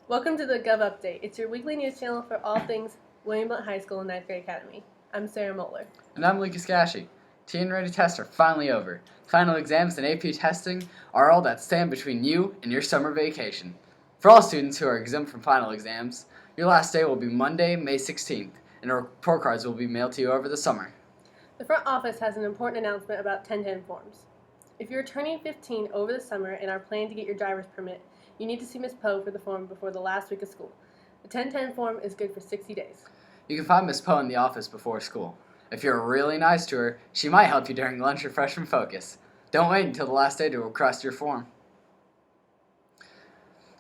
Welcome to the Gov Update. It's your weekly news channel for all things William Blount High School and 9th Grade Academy. I'm Sarah Moeller. And I'm Lucas Gashi. Teen Ready tests are finally over. Final exams and AP testing are all that stand between you and your summer vacation. For all students who are exempt from final exams, your last day will be Monday, May 16th, and report cards will be mailed to you over the summer. The front office has an important announcement about 1010 forms. If you're turning 15 over the summer and are planning to get your driver's permit, you need to see Ms. Poe for the form before the last week of school. The 1010 form is good for 60 days. You can find Ms. Poe in the office before school. If you're really nice to her, she might help you during lunch or freshman focus. Don't wait until the last day to request your form.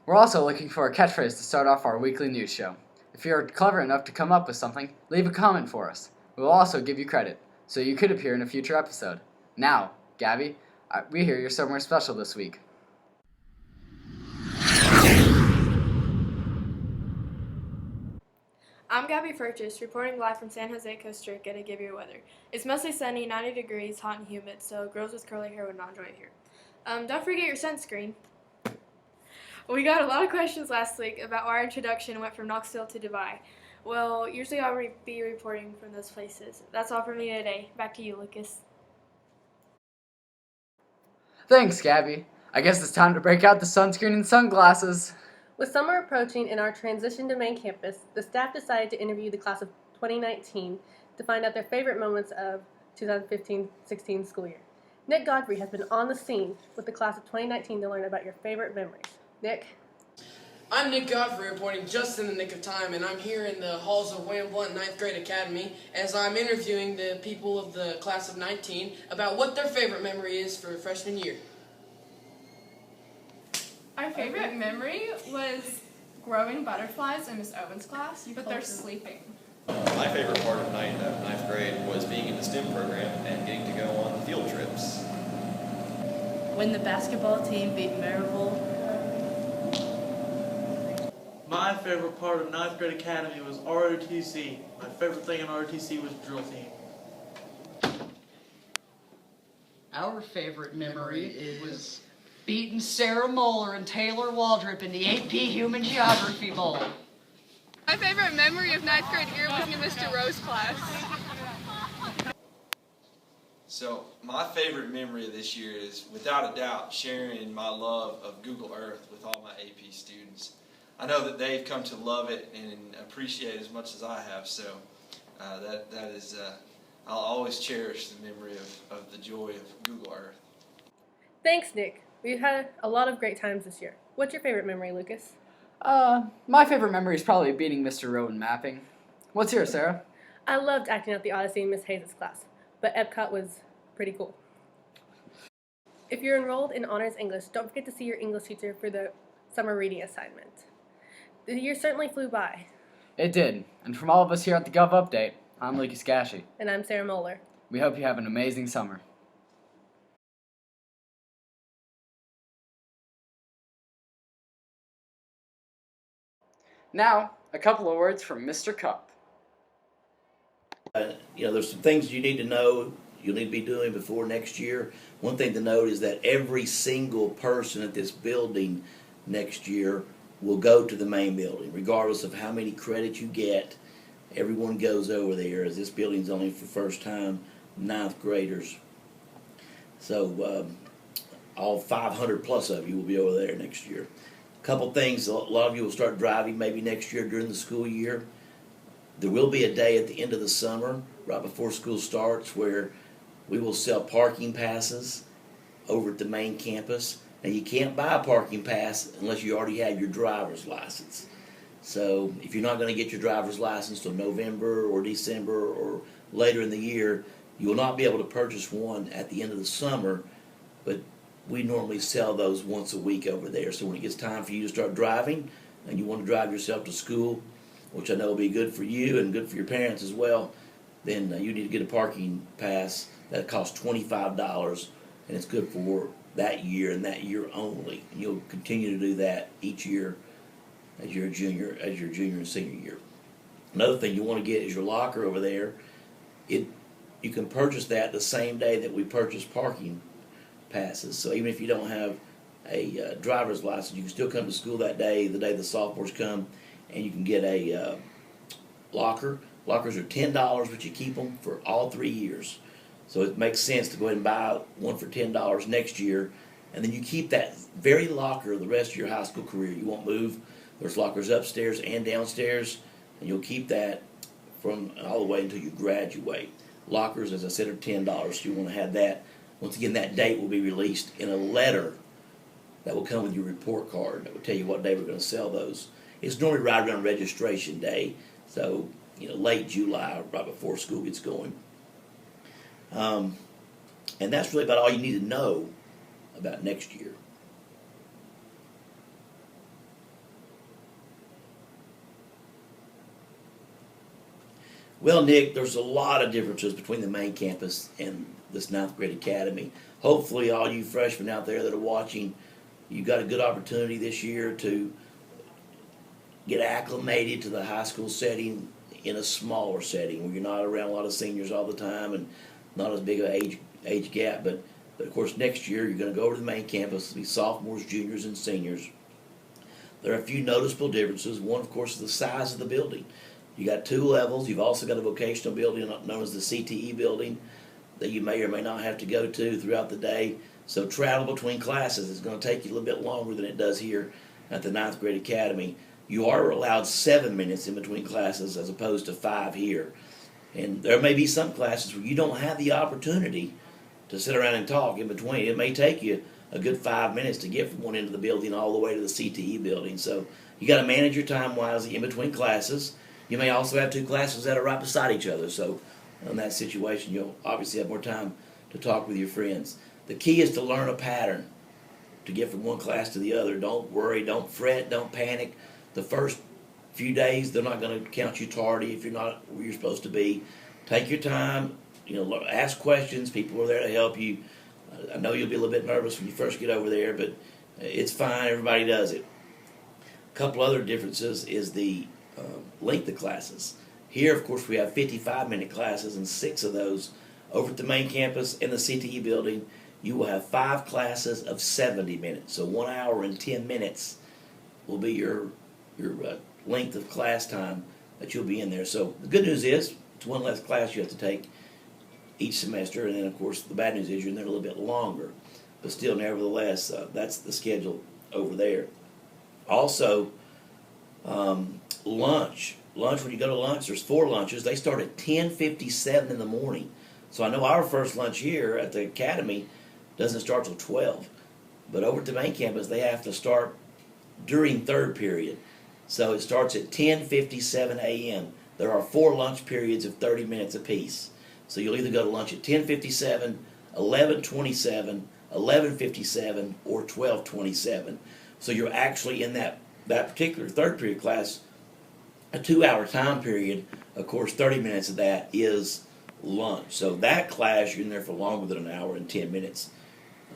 We're also looking for a catchphrase to start off our weekly news show. If you're clever enough to come up with something, leave a comment for us. We will also give you credit, so you could appear in a future episode. Now, Gabby, we hear you're somewhere special this week. I'm Gabby Purchase, reporting live from San Jose, Costa Rica to give you weather. It's mostly sunny, 90 degrees, hot and humid, so girls with curly hair would not enjoy it here. Don't forget your sunscreen. We got a lot of questions last week about why our introduction went from Knoxville to Dubai. Well, usually I'll be reporting from those places. That's all for me today. Back to you, Lucas. Thanks, Gabby. I guess it's time to break out the sunscreen and sunglasses. With summer approaching and our transition to main campus, the staff decided to interview the class of 2019 to find out their favorite moments of 2015-16 school year. Nick Godfrey has been on the scene with the class of 2019 to learn about your favorite memories. Nick? I'm Nick Godfrey, reporting just in the nick of time, and I'm here in the halls of William Blount 9th Grade Academy as I'm interviewing the people of the class of 19 about what their favorite memory is for freshman year. Our favorite memory was growing butterflies in Miss Owen's class, but they're sleeping. My favorite part of ninth grade was being in the STEM program and getting to go on field trips. When the basketball team beat Maryville. My favorite part of 9th Grade Academy was ROTC. My favorite thing in ROTC was drill team. Our favorite memory was beating Sarah Moeller and Taylor Waldrop in the AP Human Geography Bowl. My favorite memory of 9th grade year was in Mr. Rowe's class. So my favorite memory of this year is, without a doubt, sharing my love of Google Earth with all my AP students. I know that they've come to love it and appreciate it as much as I have, so I'll always cherish the memory of the joy of Google Earth. Thanks, Nick. We've had a lot of great times this year. What's your favorite memory, Lucas? My favorite memory is probably beating Mr. Rowe in mapping. What's yours, Sarah? I loved acting out the Odyssey in Miss Hayes' class, but Epcot was pretty cool. If you're enrolled in Honors English, don't forget to see your English teacher for the summer reading assignment. The year certainly flew by. It did. And from all of us here at the Gov Update, I'm Lucas Gashi. And I'm Sarah Moeller. We hope you have an amazing summer. Now, a couple of words from Mr. Cupp. There's some things you need to know, you'll need to be doing before next year. One thing to note is that every single person at this building next year will go to the main building, regardless of how many credits you get. Everyone goes over there, as this building's only for first-time 9th graders. So all 500 plus of you will be over there next year. A couple things, a lot of you will start driving maybe next year during the school year. There will be a day at the end of the summer, right before school starts, where we will sell parking passes over at the main campus. Now, you can't buy a parking pass unless you already have your driver's license. So if you're not going to get your driver's license till November or December or later in the year, you will not be able to purchase one at the end of the summer, but we normally sell those once a week over there. So when it gets time for you to start driving and you want to drive yourself to school, which I know will be good for you and good for your parents as well, then you need to get a parking pass that costs $25, and it's good for that year and that year only. And you'll continue to do that each year as your junior and senior year. Another thing you want to get is your locker over there. You can purchase that the same day that we purchase parking passes. So even if you don't have a driver's license. You can still come to school that day, the day the sophomores come, and you can get a locker. Lockers are $10, but you keep them for all 3 years. So it makes sense to go ahead and buy one for $10 next year, and then you keep that very locker the rest of your high school career. You won't move. There's lockers upstairs and downstairs, and you'll keep that from all the way until you graduate. Lockers, as I said, are $10, so you want to have that. Once again, that date will be released in a letter that will come with your report card that will tell you what day we're going to sell those. It's normally right around registration day, so late July, right before school gets going. And that's really about all you need to know about next year. Well, Nick, there's a lot of differences between the main campus and this 9th grade academy. Hopefully all you freshmen out there that are watching, you've got a good opportunity this year to get acclimated to the high school setting in a smaller setting where you're not around a lot of seniors all the time and not as big an age gap. But of course next year you're going to go over to the main campus. It'll be sophomores, juniors, and seniors. There are a few noticeable differences. One, of course, is the size of the building. You got 2 levels. You've also got a vocational building known as the CTE building that you may or may not have to go to throughout the day. So travel between classes is going to take you a little bit longer than it does here at the 9th grade academy. You are allowed 7 minutes in between classes as opposed to 5 here. And there may be some classes where you don't have the opportunity to sit around and talk in between. It may take you a good 5 minutes to get from one end of the building all the way to the CTE building. So you got to manage your time wisely in between classes. You may also have 2 classes that are right beside each other. So in that situation, you'll obviously have more time to talk with your friends. The key is to learn a pattern to get from one class to the other. Don't worry, don't fret, don't panic. The first few days, they're not going to count you tardy if you're not where you're supposed to be. Take your time, ask questions. People are there to help you. I know you'll be a little bit nervous when you first get over there, but it's fine. Everybody does it. A couple other differences is the length of classes. Here, of course, we have 55-minute classes, and 6 of those over at the main campus in the CTE building. You will have 5 classes of 70 minutes. So 1 hour and 10 minutes will be your length of class time that you'll be in there. So the good news is it's 1 less class you have to take each semester, and then of course the bad news is you're in there a little bit longer. But still, nevertheless, that's the schedule over there. Also, lunch. Lunch, when you go to lunch, there's 4 lunches. They start at 10:57 in the morning. So I know our first lunch here at the academy doesn't start till 12. But over at the main campus, they have to start during 3rd period. So it starts at 10:57 a.m. There are 4 lunch periods of 30 minutes apiece. So you'll either go to lunch at 10:57, 11:27, 11:57, or 12:27. So you're actually in that particular 3rd period class a 2-hour time period. Of course, 30 minutes of that is lunch. So that class, you're in there for longer than 1 hour and 10 minutes.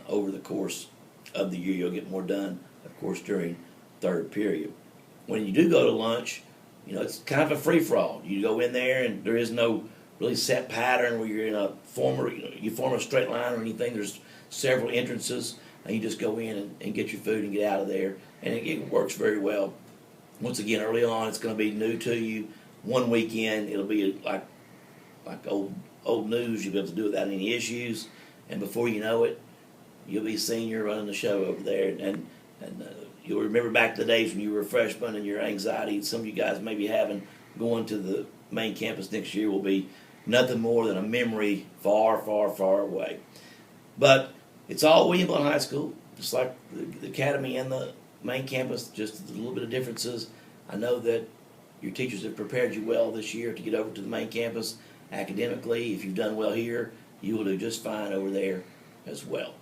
Over the course of the year, you'll get more done, of course, during 3rd period. When you do go to lunch, it's kind of a free-for-all. You go in there, and there is no really set pattern where you're in a you form a straight line or anything. There's several entrances, and you just go in and get your food and get out of there. And it works very well. Once again, early on, it's going to be new to you. One weekend, it'll be like old news. You'll be able to do it without any issues. And before you know it, you'll be a senior running the show over there. And you'll remember back to the days when you were a freshman and your anxiety some of you guys may be having going to the main campus next year will be nothing more than a memory far, far, far away. But it's all William Blount High School, just like the academy and the main campus, just a little bit of differences. I know that your teachers have prepared you well this year to get over to the main campus academically. If you've done well here, you will do just fine over there as well.